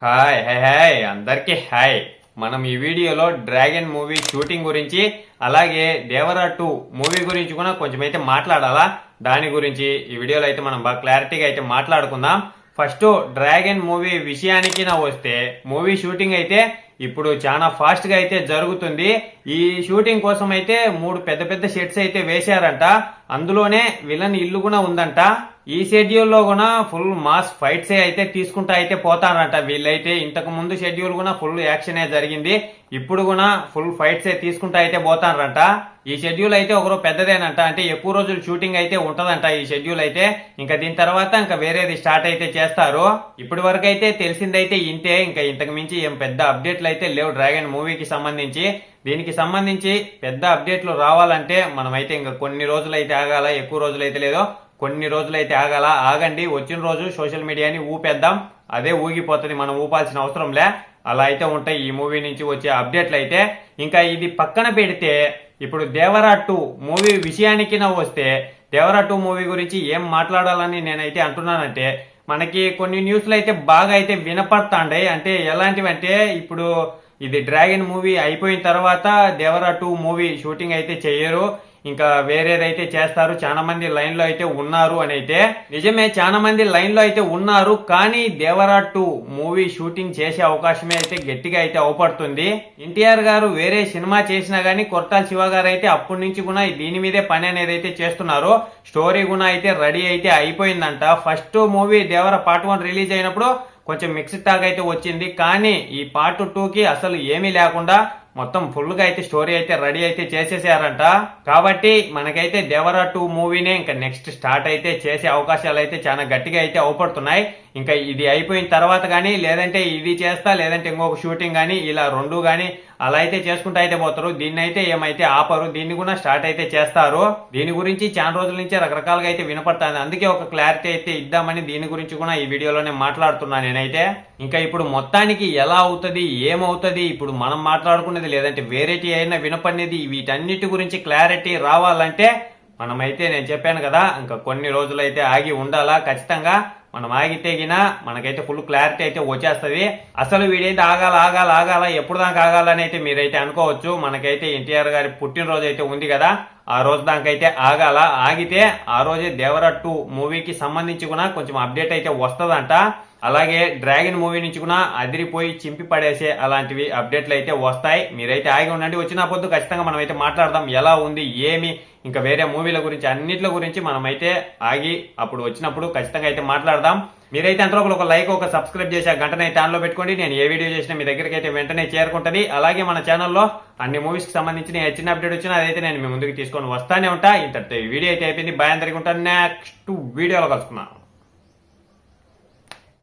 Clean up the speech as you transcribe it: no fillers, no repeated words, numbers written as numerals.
Hi hi hi అందరికీ hi. మనం ఈ వీడియోలో డ్రాగన్ మూవీ షూటింగ్ గురించి అలాగే దేవరా 2 మూవీ గురించి కూడా కొంచెం అయితే మాట్లాడాలా. దాని గురించి ఈ వీడియోలో అయితే మనం బాగా క్లారిటీగా అయితే మాట్లాడుకుందాం. ఫస్ట్ డ్రాగన్ మూవీ విషయానికి వస్తే మూవీ షూటింగ్ అయితే ఇప్పుడు చాలా ఫాస్ట్ గా అయితే జరుగుతుంది. ఈ షూటింగ్ కోసం అయితే 3 పెద్ద పెద్ద సెట్స్ అయితే వేశారంట. అందులోనే విలన్ ఇల్లు కూడా ఉందంట. ఈ షెడ్యూల్ లో కూడా ఫుల్ మాస్ ఫైట్స్ అయితే తీసుకుంటా అయితే పోతారంట. వీళ్ళైతే ఇంతకు ముందు షెడ్యూల్ కూడా ఫుల్ యాక్షన్ జరిగింది. ఇప్పుడు కూడా ఫుల్ ఫైట్స్ తీసుకుంటా అయితే పోతారంట. ఈ షెడ్యూల్ అయితే ఒకరు పెద్దదేనంట, అంటే ఎక్కువ రోజులు షూటింగ్ అయితే ఉంటదంట ఈ షెడ్యూల్ అయితే. ఇంకా దీని తర్వాత ఇంకా వేరేది స్టార్ట్ అయితే చేస్తారు. ఇప్పటి వరకు అయితే తెలిసిందైతే ఇంతే. ఇంకా ఇంతకు మించి ఏం పెద్ద అప్డేట్లు అయితే లేవు డ్రాగన్ మూవీకి సంబంధించి. దీనికి సంబంధించి పెద్ద అప్డేట్లు రావాలంటే మనమైతే ఇంకా కొన్ని రోజులైతే ఆగాల, ఎక్కువ రోజులైతే లేదో కొన్ని రోజులైతే ఆగాల. ఆగండి, వచ్చిన రోజు సోషల్ మీడియాని ఊపేద్దాం, అదే ఊగిపోతుంది, మనం ఊపాల్సిన అవసరంలే. అలా అయితే ఉంటాయి ఈ మూవీ నుంచి వచ్చే అప్డేట్లు అయితే. ఇంకా ఇది పక్కన పెడితే ఇప్పుడు దేవరా 2 మూవీ విషయానికి వస్తే దేవరా 2 మూవీ గురించి ఏం మాట్లాడాలని నేనైతే అంటున్నానంటే, మనకి కొన్ని న్యూస్లు అయితే బాగా అయితే వినపడతాండే. అంటే ఎలాంటివి అంటే, ఇప్పుడు ఇది డ్రాగన్ మూవీ అయిపోయిన తర్వాత దేవరా 2 మూవీ షూటింగ్ అయితే చెయ్యరు, ఇంకా వేరేదైతే చేస్తారు. చాలా మంది లైన్ లో అయితే ఉన్నారు అని అయితే నిజమే, చాలా మంది లైన్ లో అయితే ఉన్నారు. కానీ దేవరా 2 మూవీ షూటింగ్ చేసే అవకాశమే అయితే గట్టిగా అయితే అవపడుతుంది. ఎన్టీఆర్ గారు వేరే సినిమా చేసినా గానీ కొరటాల శివ గారు అయితే అప్పటి నుంచి కూడా దీని మీదే పని అనేది అయితే చేస్తున్నారు. స్టోరీ కూడా అయితే రెడీ అయితే అయిపోయిందంట. First movie Devara part 1 release అయినప్పుడు కొంచెం మిక్స్డ్ టాక్ అయితే వచ్చింది. కానీ ఈ పార్ట్ 2కి అసలు ఏమీ లేకుండా మొత్తం ఫుల్ గా అయితే స్టోరీ అయితే రెడీ అయితే చేసేసారంట. కాబట్టి మనకైతే దేవరా 2 మూవీనే ఇంకా నెక్స్ట్ స్టార్ట్ అయితే చేసే అవకాశాలు అయితే చాలా గట్టిగా అయితే అవపడుతున్నాయి. ఇంకా ఇది అయిపోయిన తర్వాత గానీ, లేదంటే ఇది చేస్తా, లేదంటే ఇంకొక షూటింగ్ గానీ, ఇలా రెండు గానీ అలా అయితే చేసుకుంటూ అయితే పోతారు. దీన్ని అయితే ఏమైతే ఆపరు, దీన్ని కూడా స్టార్ట్ అయితే చేస్తారు. దీని గురించి చాలా రోజుల నుంచే రకరకాలుగా అయితే వినపడుతుంది. అందుకే ఒక క్లారిటీ అయితే ఇద్దామని దీని గురించి కూడా ఈ వీడియోలోనే మాట్లాడుతున్నా నేనైతే. ఇంకా ఇప్పుడు మొత్తానికి ఎలా అవుతుంది, ఏమవుతుంది, ఇప్పుడు మనం మాట్లాడుకునేది లేదంటే వేరేటి అయినా వినపడేది, వీటన్నిటి గురించి క్లారిటీ రావాలంటే మనమైతే నేను చెప్పాను కదా, ఇంకా కొన్ని రోజులైతే ఆగి ఉండాలా ఖచ్చితంగా. మనం ఆగితే గినా మనకైతే ఫుల్ క్లారిటీ అయితే వచ్చేస్తుంది. అసలు వీడైతే ఆగాల ఆగాల ఆగాల ఎప్పుడు దాకా ఆగాలని అయితే మీరైతే అనుకోవచ్చు. మనకైతే ఎన్టీఆర్ గారి పుట్టినరోజు అయితే ఉంది కదా, ఆ రోజు దాకైతే ఆగాల. ఆగితే ఆ రోజే దేవరా 2 మూవీకి సంబంధించి కూడా కొంచెం అప్డేట్ అయితే వస్తుందంట. అలాగే డ్రాగన్ మూవీ నుంచి కూడా అదిరిపోయి చింపి పడేసే అలాంటివి అప్డేట్లు అయితే వస్తాయి. మీరైతే ఆగి ఉండండి, వచ్చిన పొద్దు ఖచ్చితంగా మనం అయితే మాట్లాడదాం ఎలా ఉంది ఏమి, ఇంకా వేరే మూవీల గురించి అన్నిట్ల గురించి మనమైతే ఆగి అప్పుడు వచ్చినప్పుడు ఖచ్చితంగా అయితే మాట్లాడదాం. మీరైతే అంతలో ఒక లైక్, ఒక సబ్స్క్రైబ్ చేసి ఆ గంటనైతే ఆన్లో పెట్టుకోండి. నేను ఏ వీడియో చేసినా మీ దగ్గరికి అయితే వెంటనే చేరుకుంటుంది. అలాగే మన ఛానల్లో అన్ని మూవీస్ కి సంబంధించిన చిన్న అప్డేట్ వచ్చినా అదైతే నేను మీ ముందుకు తీసుకొని వస్తానే ఉంటా. ఇంతటితో ఈ వీడియో అయితే అయిపోయింది. బాయ్, అందరికీ ఉంటాను. నెక్స్ట్ వీడియోలో కలుసుకున్నాను.